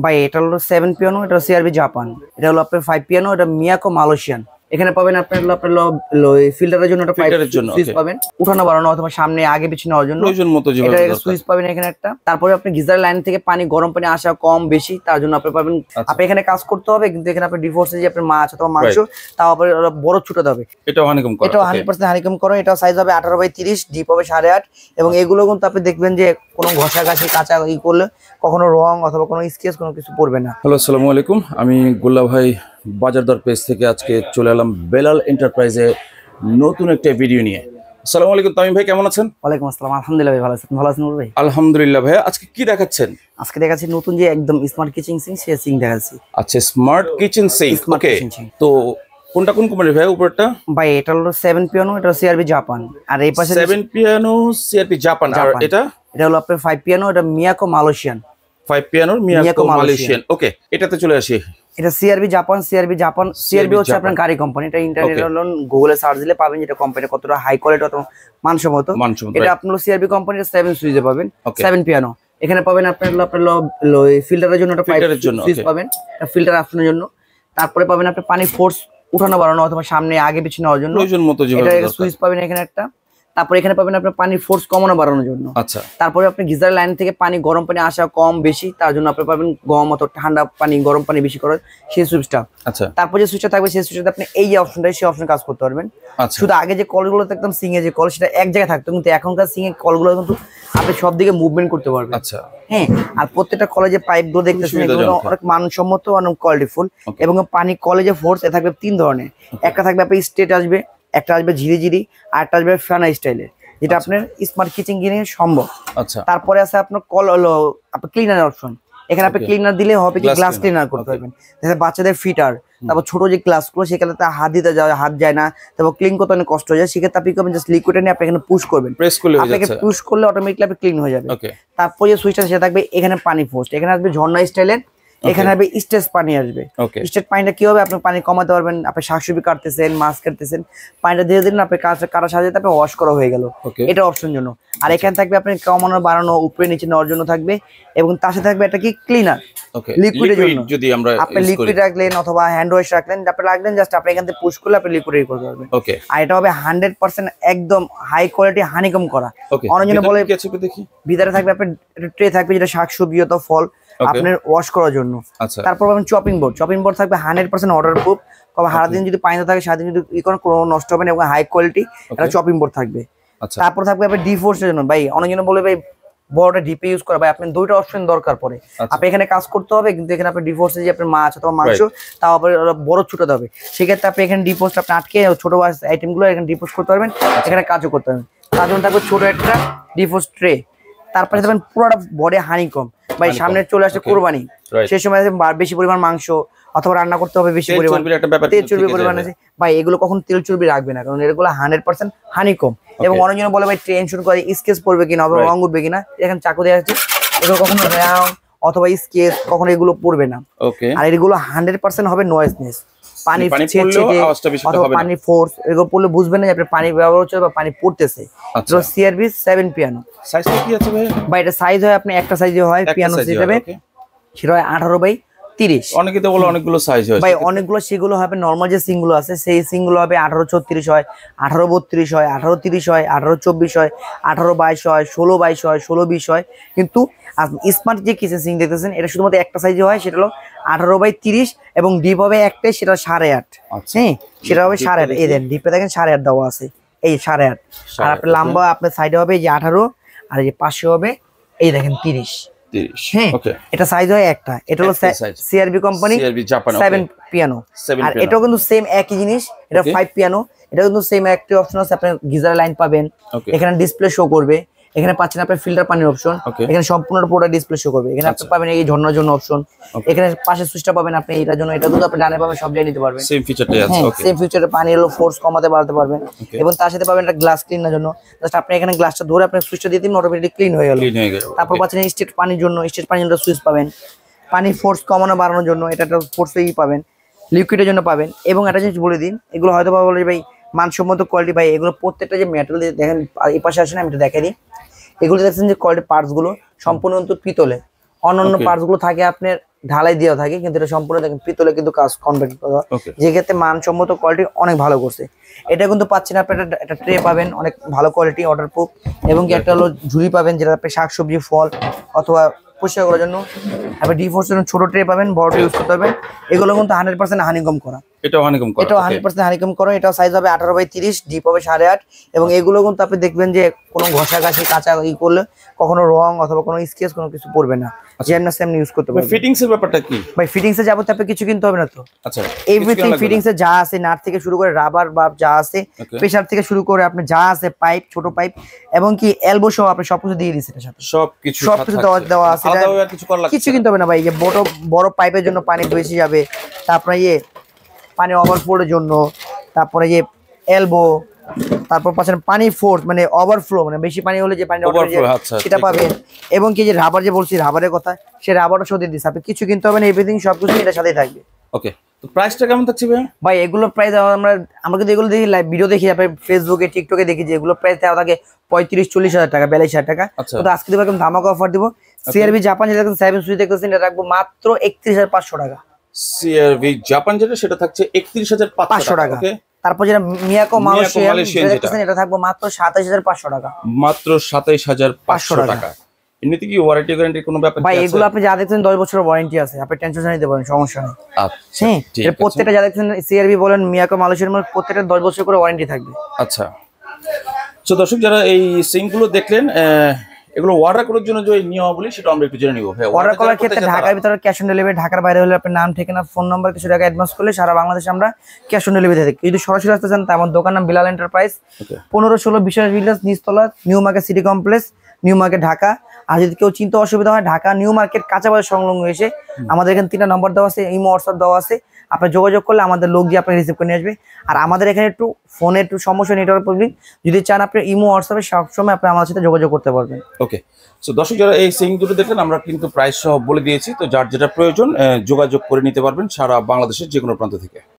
ভাই এটা হলো 7 পিয়ানো, এটা সিআরবি জাপান, এটা হলো আপনার 5 পিয়ানো, এটা মিয়াকো মালয়েশিয়ান। এখানে পাবেন আপনার ফিল্টারের জন্য একটা সুইচ পাবেন, উঠানো বাড়ানো অথবা সামনে আগে পিছনে নেওয়ার জন্য এটা সুইচ পাবেন এখানে একটা। তারপরে আপনি গিজার লাইন থেকে পানি গরম পানি আসা কম বেশি তার জন্য আপনি পাবেন। আপনি এখানে কাজ করতে হবে, কিন্তু এখানে আপনি ডিভোর্সে যে আপনার মাছ অথবা মাংস তাও আপনার বড় ছুটাতে হবে। এটাও 100% হানিকম করা। এটা সাইজ হবে 18x30, ডিপ হবে 8.5। এবং এগুলো কিন্তু আপনি দেখবেন যে কোনো ঘষাঘষি কাঁচা করলে কখনো রং অথবা কোনো স্কেচ কোনো কিছু পড়বে না। হ্যালো, আসসালামু আলাইকুম। আমি গোল্লা ভাই বাজার দর পেজ থেকে আজকে চলে এলাম বেলাল এন্টারপ্রাইজে নতুন একটা ভিডিও নিয়ে। আসসালামু আলাইকুম তামিম ভাই, কেমন আছেন? ওয়ালাইকুম আসসালাম, আলহামদুলিল্লাহ ভাই, ভালো আছেন? ভালো আছেন ভাই? আলহামদুলিল্লাহ ভাই। আজকে কি দেখাচ্ছেন? আজকে দেখাচ্ছি নতুন যে একদম স্মার্ট কিচেন সিঙ্ক, সেই সিঙ্ক দেখাচ্ছি। আচ্ছা, স্মার্ট কিচেন সিঙ্ক। ওকে, তো কোনটা কোন কোম্পানির ভাই? উপরটা ভাই এটা হলো 7 পিয়ানো, এটা সিআরবি জাপান। আর এই পাশে 7 পিয়ানো সিআরবি জাপান। আর এটা হলো আপনার 5 পিয়ানো, এটা মিয়াকো মালয়েশিয়ান। 5 পিয়ানোর মিয়াকো মালয়েশিয়ান। ওকে, এটাতে চলে আসি। এটা সিআরবি জাপান। সিআরবি হচ্ছে আপনার গাড়ি কোম্পানি। এটা ইন্টারনেট গুগলে সার্চ দিলে পাবেন যেটা কোম্পানি কতটা হাই কোয়ালিটি অথবা মানসম্মত। এটা আপনার সিআরবি কোম্পানির 7 সুইচে পাবেন, 7 পিয়ানো। এখানে পাবেন আপনার ফিল্টারের জন্য একটা সুইচ পাবেন, ফিল্টার অপশনের জন্য। তারপরে পাবেন আপনি পানি ফোর্স উঠানো বাড়ানো অথবা সামনে আগে পিছনে নেওয়ার জন্য এটা সুইচ পাবেন এখানে একটা। তারপরে এখানে পাবেন আপনার পানির ফোর্স কমানো বাড়ানোর জন্য। আচ্ছা, তারপরে আপনি গিজার লাইন থেকে পানি গরম পানি আসা কম বেশি তার জন্য আপনি পাবেন গরম অথবা ঠান্ডা পানি গরম পানি বেশি করার সেই সুইচটা। আচ্ছা, তারপর যে সুইচটা থাকবে সেই সুইচটাতে আপনি এই যে অপশনটা সেই অপশন কাজ করতে পারবেন। আচ্ছা, শুধু আগে যে কলগুলো দেখতাম সিঙ্গে যে কল সেটা এক জায়গায় থাকতো, কিন্তু এখনকার সিঙ্গে কলগুলো কিন্তু আপনি সব দিকে মুভমেন্ট করতে পারবেন। আচ্ছা, হ্যাঁ। আর প্রত্যেকটা কলেজে পাইপ গুলো দেখতেছেন এগুলো অনেক মানসম্মত, অনেক কোয়ালিটিফুল। এবং পানি কলেজে ফোর্স এ থাকবে 3 ধরনের। একটা থাকবে আপনি স্ট্রেট আসবে, একটা আসবে ঝিরিঝিরি, আর একটা আসবে ফ্যানা স্টাইলের, যেটা আপনার স্মার্ট কিচেন কিনে সম্ভব। আচ্ছা, তারপরে আছে আপনার কল হলো আপনার ক্লিনার অপশন। এখানে আপনি ক্লিনার দিলে হবে কি গ্লাস ক্লিনার করতে পারবেন। বাচ্চাদের ফিটার, তারপর ছোট যে গ্লাস গুলো সেখানে হাত দিতে হাত যায় না, তারপর ক্লিন করতে অনেক কষ্ট হয়ে যায়, সেক্ষেত্রে আপনি করবেন জাস্ট লিকুইড নিয়ে আপনি এখানে পুশ করবেন, আপনাকে পুশ করলে অটোমেটিকলি আপনি ক্লিন হয়ে যাবে। তারপর যে সুইচটা সেটা থাকবে এখানে পানি ফোর্স, এখানে আসবে ঝর্ণা স্টাইলের, এখানে হবে স্টেজ পানি আসবে। স্টেজ পানিটা কি হবে, আপনি পানি কমাতে পারবেন। আপনি শাকসবজি কাটতেছেন, মাছ কাটতেছেন, পানিটা দিয়ে দিন, আপনি কাটার সাথে আপনি ওয়াশ করা হয়ে গেল। এটা অপশন জন্য। আর এখানে থাকবে আপনি কমানো বাড়ানো উপরে নিচে নেওয়ার জন্য থাকবে, এবং তার সাথে থাকবে একটা কি ক্লিনার লিকুইডের জন্য। যদি আমরা আপনি লিকুইড রাখলেন অথবা হ্যান্ড ওয়াশ রাখলেন, আপনি রাখলেন জাস্ট আপনি এখান থেকে পুশ করলে আপনি লিকুইড করতে পারবেন। আর এটা হবে 100% একদম হাই কোয়ালিটি হানিকম করা। অনেকজন বলে ভিতরে থাকবে আপনার ট্রে থাকবে যেটা শাকসবজি অথবা ফল আপনার ওয়াশ করার জন্য। তারপর পাবেন চপিং বোর্ড। চপিং বোর্ড থাকবে 100% ওয়াটার প্রুফ। সারাদিন যদি পানিতে থাকে, সারাদিন যদি কোনো নষ্ট হবে না, এবং হাই কোয়ালিটি একটা চপিং বোর্ড থাকবে। তারপর থাকবে আপনার ডিফোর্সের জন্য। ভাই অনেকজন বলে ভাই বড়টা ডিপে ইউজ করা, ভাই আপনার দুইটা অপশন দরকার পড়ে। আপনি এখানে কাজ করতে হবে, কিন্তু এখানে আপনি ডিফোর্সে যে আপনার মাছ অথবা মাংস তাও আবার বড় ছুটাতে হবে, সেক্ষেত্রে আপনি এখানে ডিপোস্ট আপনি আটকে ছোট আইটেম গুলো এখানে ডিপোস্ট করতে পারবেন, এখানে কাজও করতে পারবেন। তার জন্য থাকবে ছোট একটা ডিপোস্ট ট্রে। তারপরে দেখবেন পুরোটা বডি হানিকম। ভাই সামনে চলে আসে কোরবানি, সেই সময় বেশি পরিমাণ মাংস অথবা রান্না করতে হবে, বেশি পরিমাণ তেল চর্বি পরিমাণ আছে, ভাই এগুলো কখন তেল চর্বি রাখবে না, কারণ এগুলো 100% হানিকম। এবং অনেকজন বলে ভাই টেনশন করে স্কেচ পড়বে কিনা অথবা রং উঠবে কিনা, এখানে চাকু দেওয়া আছে, এগুলো কখনো রং অথবা স্কেচ কখনো এগুলো পড়বে না। আর এগুলো 100% হবে নয়েজনেস, পানি অথবা পানি ফোর্স এগুলো পড়লে বুঝবেন না যে আপনি পানি ব্যবহার হচ্ছে বা পানি পড়তেছে। CRB 7 piano. সাইজটা কি আছে ভাই? ভাই এটা সাইজ হয় আপনি একটা সাইজে হয় পিয়ানো হিসেবে, সেটা হয় 18x30। অনেকে তো বলে অনেকগুলো সাইজ হয় ভাই, অনেকগুলো সেগুলো হবে নরমাল যে সিংগুলো আছে সেই সিংগুলো হবে 1836 হয়, 1832 হয়, 1830 হয়, 1824 হয়, 1822 হয়, 1622 হয়, 1620 হয়। কিন্তু স্মার্ট যে কিচেন সিং দেখতেছেন এটা শুধুমাত্র একটা সাইজে হয়, সেটা হলো 18x30 এবং ডিপ হবে একটাই, সেটা 8.5। হ্যাঁ, সেটা হবে 8.5। এই দেন ডিপে দেখেন 8.5 দেওয়া আছে, এই 8.5। আর আপনার লম্বা আপনার সাইডে হবে যে 18, আর এই যে পাশে হবে এই দেখেন 30। হ্যাঁ, এটা সাইজ হয় একটা। এটা হলো সিআরবি কোম্পানি 7 পিয়ানো। আর এটাও কিন্তু সেম একই জিনিস, এটা 5 পিয়ানো। এটা কিন্তু সেম একটি অপশন আছে, আপনি গিজার লাইন পাবেন, এখানে ডিসপ্লে শো করবে, এখানে পাচ্ছেন আপনার ফিল্টার পানির অপশন, এখানে সম্পূর্ণ পুরো ডিসপ্লে শো করবে। এখানে আপনি পাবেন এই ঝর্ণার জন্য অপশন, এখানে পাশে সুইচটা পাবেন আপনি এটার জন্য, এটা কিন্তু আপনি ডানে পাবেন সব জায়গায় নিতে পারবেন। সেম ফিচারটাই আছে। সেম ফিচারে পানি হলো ফোর্স কমাতে বাড়াতে পারবেন, এবং তার সাথে পাবেন একটা গ্লাস ক্লিনার জন্য। জাস্ট আপনি এখানে গ্লাসটা ধরে আপনি সুইচটা দিয়ে দিন, অটোমেটিক ক্লিন হয়ে গেল। তারপর পাচ্ছেন স্টেট পানির জন্য, স্টেট পানির জন্য সুইচ পাবেন, পানি ফোর্স কমানো বাড়ানোর জন্য এটা ফোর্সই পাবেন, লিকুইডের জন্য পাবেন। এবং একটা জিনিস বলে দিন, এগুলো হয়তো বলে ভাই মানসম্মত কোয়ালিটি, ভাই এগুলো প্রত্যেকটা যে মেটাল দিয়ে দেখেন এই পাশে আসেন আমি এটা দেখাই দিই, এগুলো দেখছেন যে কোয়ালিটি পার্টস গুলো সম্পূর্ণ পিতলে, অন্যান্য পার্টস গুলো থাকে আপনার ঢালাই দেওয়া থাকে, কিন্তু এটা সম্পূর্ণ দেখেন পিতলে কিন্তু কাজ কনভার্ট করা, ওকে যে ক্ষেত্রে মানসম্মত কোয়ালিটি অনেক ভালো করছে। এটা কিন্তু পাচ্ছেন আপনি একটা ট্রে পাবেন অনেক ভালো কোয়ালিটি ওয়াটার প্রুফ, এবং কি একটা হলো ঝুড়ি পাবেন যেটা আপনি শাকসবজি ফল অথবা পরিষ্কার করার জন্য, আপনি ডিফোর্স জন্য ছোট ট্রে পাবেন, বড় ট্রে ইউজ করতে পারবেন। এগুলো কিন্তু 100% হানিকম করা, এটাও হানিকম করা, এটাও 100% হানিকম করা। এটাও সাইজ হবে 18x30, ডিপ হবে 8.5, এবং এগুলো কিন্তু আপনি দেখবেন যে কোনো ঘষাঘষি কাঁচা করলে কখনো রং অথবা কোনো স্কেচ কোনো কিছু পড়বে না, যেমন সেমনি ইউজ করতে পারবেন। ফিটিংস এর ব্যাপারটা কি ভাই ফিটিংস এ যাবতে আপনি কিছু কিনতে হবে না তো। আচ্ছা, এভরিথিং ফিটিংস এ যা আছে, নাট থেকে শুরু করে রাবার বা যা আছে, প্রেসার থেকে শুরু করে আপনি যা আছে, পাইপ, ছোট পাইপ, এবং কি এলবো সহ আপনি সবকিছু দিয়ে দিয়েছেন এর সাথে, সবকিছু দেওয়া আছে। কিছু কিনতে হবে না ভাই, যে বড় পাইপের জন্য পানি বেশি যাবে, তারপরে পানি ওভারফ্লোর জন্য, তারপরে এলবো, তারপর পাচ্ছেন পানি ফোর্স মানে ওভারফ্লো, মানে বেশি পানি হলে যে পানি সেটা পাবেন। এবং কি যে রাবার যে বলছি রাবারের কথা, সে রাবারও সহ দিয়ে দিচ্ছে, আপনি কিছু কিনতে হবে না, এভরিথিং সবকিছু এটার সাথেই থাকবে। ওকে, তো প্রাইসটা কেমন থাকছে ভাই? এগুলো প্রাইস আমরা কিন্তু এগুলো দেখি লাইভ ভিডিও দেখি, আপনি ফেসবুকে টিকটকে দেখি যে এগুলো প্রাইস দেওয়া থাকে 35-40 হাজার টাকা, 42,000 টাকা। তো আজকে দেবো একদম ধামাকা অফার দিব। সিআরবি জাপান যেটা 7 সুইচ দেখতেছেন, এটা রাখবো মাত্র 31,500 টাকা। সিআরবি জাপান যেটা সেটা থাকছে 31,500 টাকা। ওকে, তারপর যেটা মিয়াকো মালয়েশিয়ান দেখতেছেন, এটা থাকবো মাত্র 27,500 টাকা। মাত্র 27,500 টাকা। এমনিতে কি ওয়ারেন্টি গ্যারান্টি কোনো ব্যাপার ভাই? এগুলো আপনি যা দেখছেন 10 বছরের ওয়ারেন্টি আছে, আপনি টেনশন নিতে পারেন, সমস্যা নেই। আচ্ছা, ঠিক আছে। প্রত্যেকটা যা দেখছেন সিআরবি বলেন মিয়াকো মালয়েশিয়ার মধ্যে প্রত্যেকটা 10 বছর করে ওয়ারেন্টি থাকবে। আচ্ছা, তো দর্শক যারা এই সিঙ্কগুলো দেখলেন, এগুলো অর্ডার করার জন্য যে নিয়মাবলী সেটা আমরা একটু জেনে নিব। ভাই, অর্ডার করার ক্ষেত্রে ঢাকার ভিতরে ক্যাশ অন ডেলিভারি, ঢাকার বাইরে হলে আপনার নাম, ঠিকানা, ফোন নাম্বার, কিছু টাকা অ্যাডভান্স করলে সারা বাংলাদেশে আমরা ক্যাশ অন ডেলিভারি দিই। যদি সরাসরি আসতে চান, তা আমার দোকান নাম বিলাল এন্টারপ্রাইজ, 15-16 বিশ্বাস ভিলেজ, নিচতলা, new market city complex, new market, Dhaka. আর যদি কেউ চিন্তা অসুবিধা হয়, ঢাকা নিউ মার্কেট কাঁচা বাজার সংলগ্ন এসে আমাদের এখানে 3টা নম্বর দেওয়া আছে, ইমো হোয়াটসঅ্যাপ দেওয়া আছে, আপনি যোগাযোগ করলে আমাদের লোক গিয়ে আপনাকে রিসিভ করে নিয়ে আসবে। আর আমাদের এখানে একটু ফোনে একটু সমস্যা, নেটওয়ার্ক প্রবলেম, যদি চান আপনি ইমো হোয়াটসঅ্যাপে সবসময় আপনি আমাদের সাথে যোগাযোগ করতে পারবেন। ওকে, সো দর্শক যারা এই সিঙ্ক দুটো দেখলেন, আমরা কিন্তু প্রাইস সহ বলে দিয়েছি, তো যার যেটা প্রয়োজন যোগাযোগ করে নিতে পারবেন সারা বাংলাদেশের যে কোনো প্রান্ত থেকে।